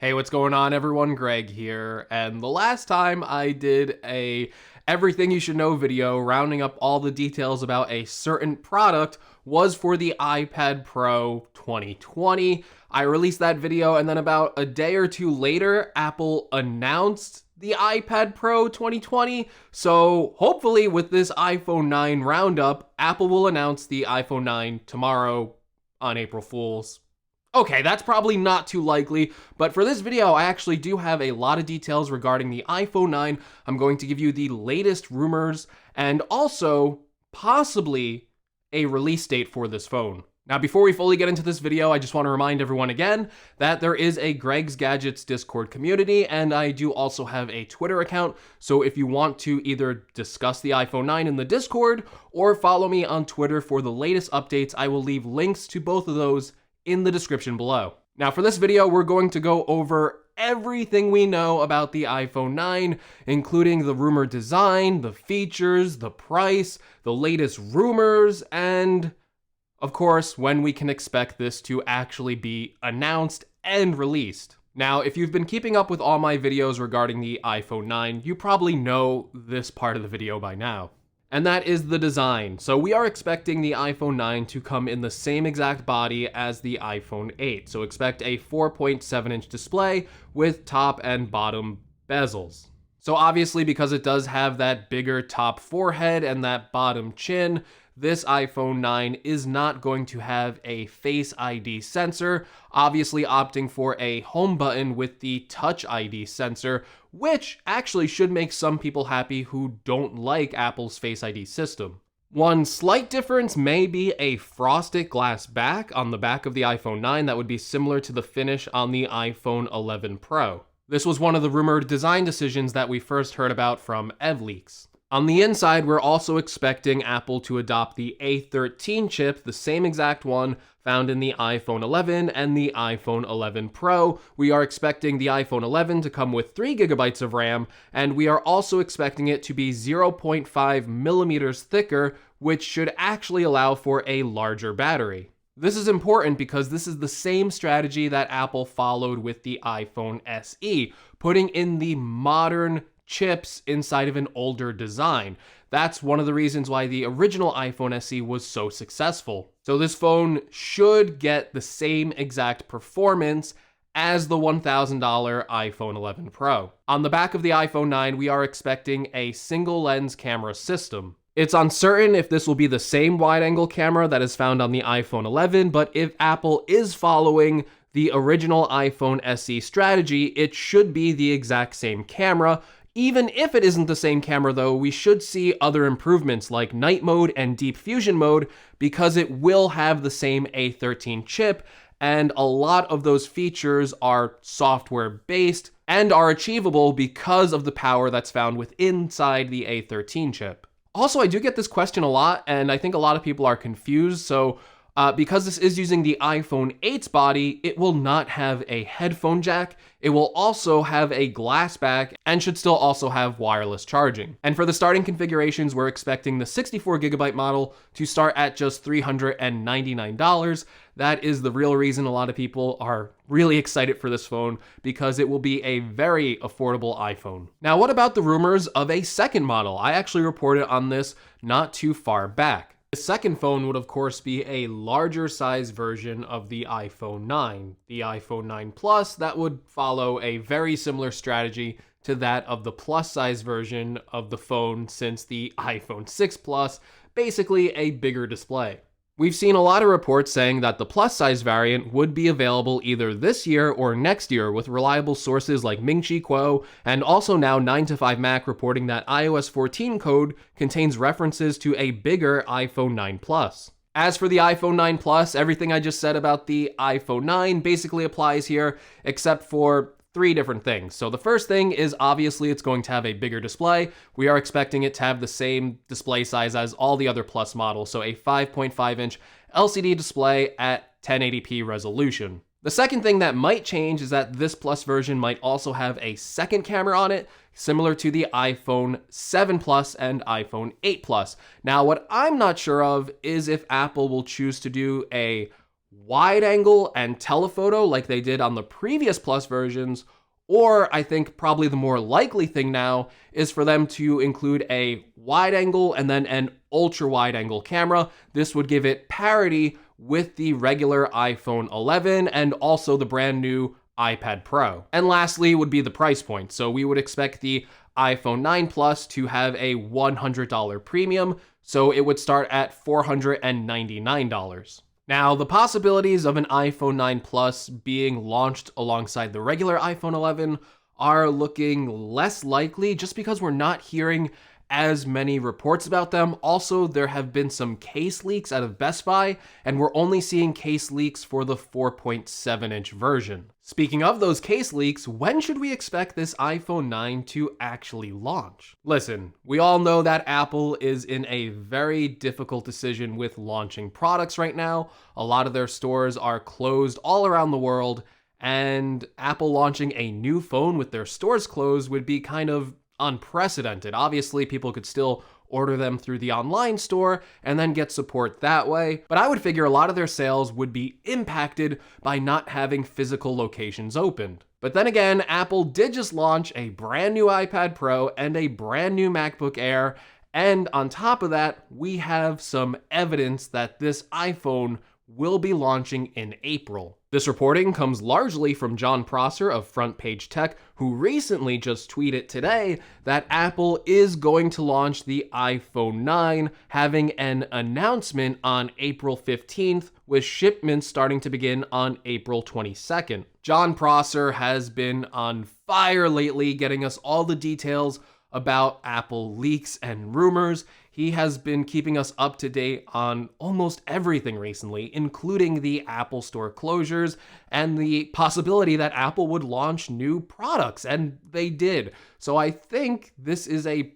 Hey, what's going on everyone? Greg here. And the last time I did a everything you should know video rounding up all the details about a certain product was for the iPad Pro 2020. I released that video and then about a day or two later, Apple announced the iPad Pro 2020. So hopefully with this iPhone 9 roundup, Apple will announce the iPhone 9 tomorrow on April Fool's. Okay, that's probably not too likely, but for this video, I actually do have a lot of details regarding the iPhone 9. I'm going to give you the latest rumors and also possibly a release date for this phone. Now, before we fully get into this video, I just want to remind everyone again that there is a Greg's Gadgets Discord community, and I do also have a Twitter account. So if you want to either discuss the iPhone 9 in the Discord or follow me on Twitter for the latest updates, I will leave links to both of those in the description below. Now for this video, we're going to go over everything we know about the iPhone 9, including the rumored design, the features, the price, the latest rumors, and of course, when we can expect this to actually be announced and released. Now, if you've been keeping up with all my videos regarding the iPhone 9, you probably know this part of the video by now. And that is the design. So we are expecting the iPhone 9 to come in the same exact body as the iPhone 8. So expect a 4.7-inch display with top and bottom bezels. So obviously, because it does have that bigger top forehead and that bottom chin, this iPhone 9 is not going to have a Face ID sensor, obviously opting for a home button with the Touch ID sensor, which actually should make some people happy who don't like Apple's Face ID system. One slight difference may be a frosted glass back on the back of the iPhone 9 that would be similar to the finish on the iPhone 11 Pro. This was one of the rumored design decisions that we first heard about from EvLeaks. On the inside, we're also expecting Apple to adopt the A13 chip, the same exact one found in the iPhone 11 and the iPhone 11 Pro. We are expecting the iPhone 11 to come with 3 gigabytes of RAM, and we are also expecting it to be 0.5 millimeters thicker, which should actually allow for a larger battery. This is important because this is the same strategy that Apple followed with the iPhone SE, putting in the modern chips inside of an older design. That's one of the reasons why the original iPhone SE was so successful. So this phone should get the same exact performance as the $1,000 iPhone 11 Pro. On the back of the iPhone 9, we are expecting a single lens camera system. It's uncertain if this will be the same wide-angle camera that is found on the iPhone 11, but if Apple is following the original iPhone SE strategy, it should be the exact same camera. Even if it isn't the same camera though, we should see other improvements like night mode and deep fusion mode because it will have the same A13 chip, and a lot of those features are software based and are achievable because of the power that's found within inside the A13 chip. Also, I do get this question a lot, and I think a lot of people are confused. So because this is using the iPhone 8's body, it will not have a headphone jack. It will also have a glass back and should still also have wireless charging. And for the starting configurations, we're expecting the 64GB model to start at just $399. That is the real reason a lot of people are really excited for this phone, because it will be a very affordable iPhone. Now, what about the rumors of a second model? I actually reported on this not too far back. The second phone would of course be a larger size version of the iPhone 9. The iPhone 9 Plus, that would follow a very similar strategy to that of the plus size version of the phone since the iPhone 6 Plus, basically a bigger display. We've seen a lot of reports saying that the plus size variant would be available either this year or next year, with reliable sources like Ming-Chi Kuo and also now 9to5Mac reporting that iOS 14 code contains references to a bigger iPhone 9 Plus. As for the iPhone 9 Plus, everything I just said about the iPhone 9 basically applies here, except for 3 different things. So the first thing is obviously it's going to have a bigger display. We are expecting it to have the same display size as all the other Plus models, so a 5.5-inch LCD display at 1080p resolution. The second thing that might change is that this Plus version might also have a second camera on it, similar to the iPhone 7 Plus and iPhone 8 Plus. Now, what I'm not sure of is if Apple will choose to do a wide angle and telephoto like they did on the previous Plus versions, or I think probably the more likely thing now is for them to include a wide angle and then an ultra wide angle camera. This would give it parity with the regular iPhone 11 and also the brand new iPad Pro. And lastly would be the price point. So we would expect the iPhone 9 Plus to have a $100 premium, so it would start at $499. Now, the possibilities of an iPhone 9 Plus being launched alongside the regular iPhone 11 are looking less likely just because we're not hearing as many reports about them. Also, there have been some case leaks out of Best Buy, and we're only seeing case leaks for the 4.7-inch version. Speaking of those case leaks, when should we expect this iPhone 9 to actually launch? Listen, we all know that Apple is in a very difficult decision with launching products right now. A lot of their stores are closed all around the world, and Apple launching a new phone with their stores closed would be kind of unprecedented. Obviously, people could still order them through the online store and then get support that way, but I would figure a lot of their sales would be impacted by not having physical locations opened. But then again, Apple did just launch a brand new iPad Pro and a brand new MacBook Air, and on top of that, we have some evidence that this iPhone will be launching in April. This reporting comes largely from John Prosser of Front Page Tech, who recently just tweeted today that Apple is going to launch the iPhone 9, having an announcement on April 15th, with shipments starting to begin on April 22nd. John Prosser has been on fire lately, getting us all the details about Apple leaks and rumors. He has been keeping us up to date on almost everything recently, including the Apple Store closures and the possibility that Apple would launch new products, and they did. So I think this is a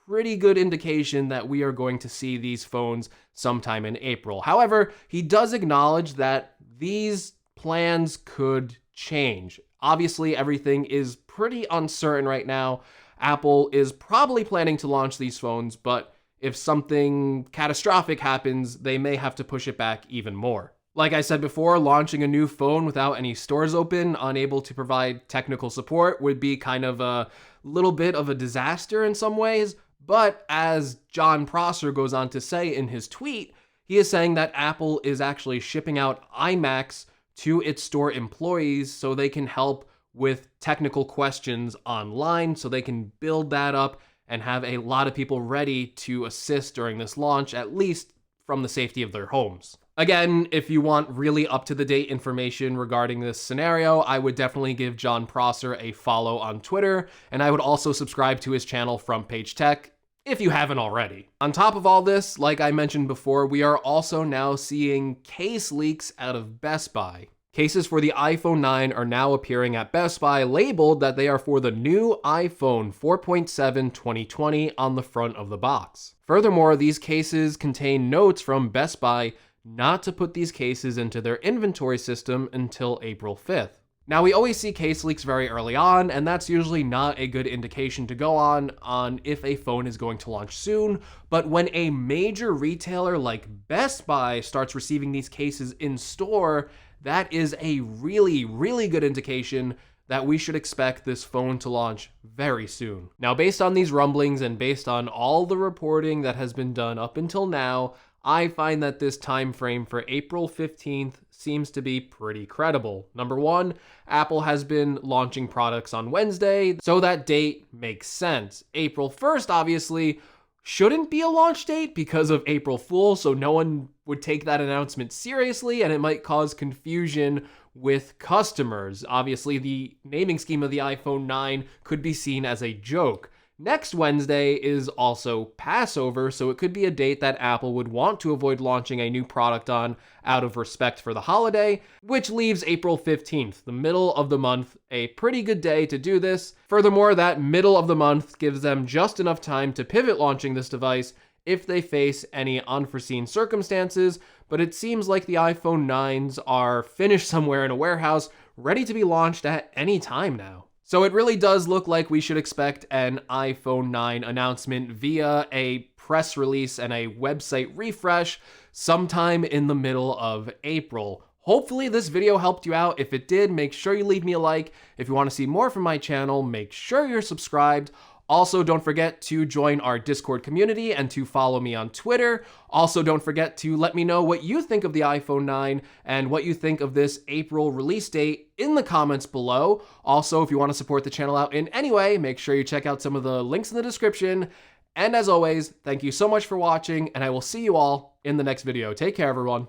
pretty good indication that we are going to see these phones sometime in April. However, he does acknowledge that these plans could change. Obviously, everything is pretty uncertain right now. Apple is probably planning to launch these phones, but if something catastrophic happens, they may have to push it back even more. Like I said before, launching a new phone without any stores open, unable to provide technical support, would be kind of a little bit of a disaster in some ways. But as John Prosser goes on to say in his tweet, he is saying that Apple is actually shipping out iMacs to its store employees so they can help with technical questions online, so they can build that up and have a lot of people ready to assist during this launch, at least from the safety of their homes. Again, if you want really up-to-the-date information regarding this scenario, I would definitely give John Prosser a follow on Twitter, and I would also subscribe to his channel Front Page Tech, if you haven't already. On top of all this, like I mentioned before, we are also now seeing case leaks out of Best Buy. Cases for the iPhone 9 are now appearing at Best Buy labeled that they are for the new iPhone 4.7 2020 on the front of the box. Furthermore, these cases contain notes from Best Buy not to put these cases into their inventory system until April 5th. Now, we always see case leaks very early on, and that's usually not a good indication to go on if a phone is going to launch soon, but when a major retailer like Best Buy starts receiving these cases in store, that is a really, really good indication that we should expect this phone to launch very soon. Now, based on these rumblings and based on all the reporting that has been done up until now, I find that this time frame for April 15th seems to be pretty credible. Number one, Apple has been launching products on Wednesday, so that date makes sense. April 1st, obviously, shouldn't be a launch date because of April Fool's, so no one would take that announcement seriously, and it might cause confusion with customers. Obviously, the naming scheme of the iPhone 9 could be seen as a joke. Next Wednesday is also Passover, so it could be a date that Apple would want to avoid launching a new product on out of respect for the holiday, which leaves April 15th, the middle of the month, a pretty good day to do this. Furthermore, that middle of the month gives them just enough time to pivot launching this device if they face any unforeseen circumstances, but it seems like the iPhone 9s are finished somewhere in a warehouse, ready to be launched at any time now. So it really does look like we should expect an iPhone 9 announcement via a press release and a website refresh sometime in the middle of April. Hopefully this video helped you out. If it did, make sure you leave me a like. If you want to see more from my channel, make sure you're subscribed. Also, don't forget to join our Discord community and to follow me on Twitter. Also, don't forget to let me know what you think of the iPhone 9 and what you think of this April release date in the comments below. Also, if you want to support the channel out in any way, make sure you check out some of the links in the description. And as always, thank you so much for watching, and I will see you all in the next video. Take care, everyone.